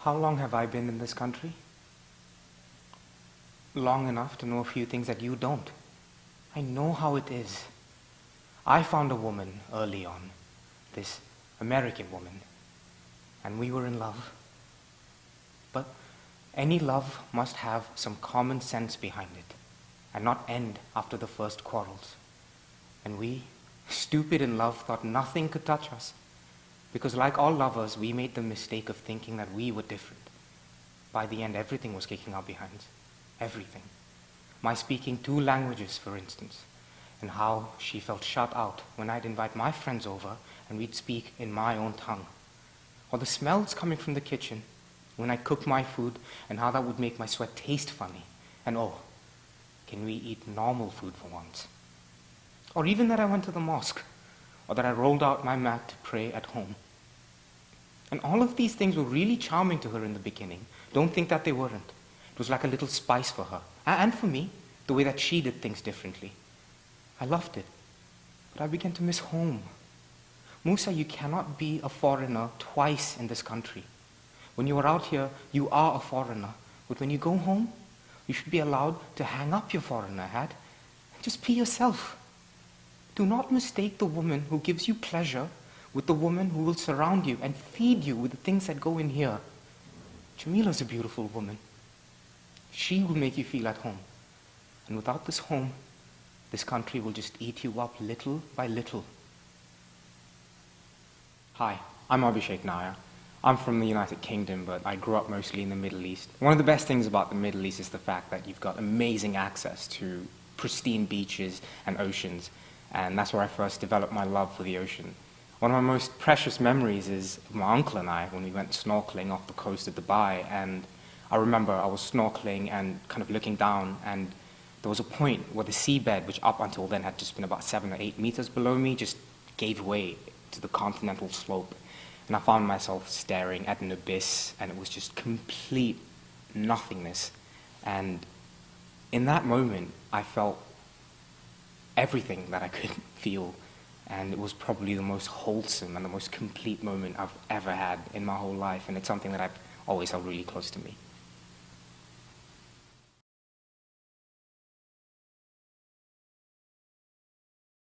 How long have I been in this country? Long enough to know a few things that you don't. I know how it is. I found a woman early on, this American woman, and we were in love. But any love must have some common sense behind it, and not end after the first quarrels. And we, stupid in love, thought nothing could touch us, because like all lovers, we made the mistake of thinking that we were different. By the end, everything was kicking our behinds. Everything. My speaking 2 languages, for instance, and how she felt shut out when I'd invite my friends over and we'd speak in my own tongue. Or the smells coming from the kitchen when I cooked my food and how that would make my sweat taste funny. And oh, can we eat normal food for once? Or even that I went to the mosque, or that I rolled out my mat to pray at home. And all of these things were really charming to her in the beginning. Don't think that they weren't. It was like a little spice for her. And for me, the way that she did things differently. I loved it. But I began to miss home. Musa, you cannot be a foreigner twice in this country. When you are out here, you are a foreigner. But when you go home, you should be allowed to hang up your foreigner hat and just be yourself. Do not mistake the woman who gives you pleasure with the woman who will surround you and feed you with the things that go in here. Jamila's a beautiful woman. She will make you feel at home. And without this home, this country will just eat you up little by little. Hi, I'm Abishek Nair. I'm from the United Kingdom, but I grew up mostly in the Middle East. One of the best things about the Middle East is the fact that you've got amazing access to pristine beaches and oceans, and that's where I first developed my love for the ocean. One of my most precious memories is of my uncle and I when we went snorkeling off the coast of Dubai, and I remember I was snorkeling and kind of looking down, and there was a point where the seabed, which up until then had just been about 7 or 8 meters below me, just gave way to the continental slope. And I found myself staring at an abyss, and it was just complete nothingness. And in that moment, I felt everything that I could feel, and it was probably the most wholesome and the most complete moment I've ever had in my whole life, and it's something that I've always held really close to me.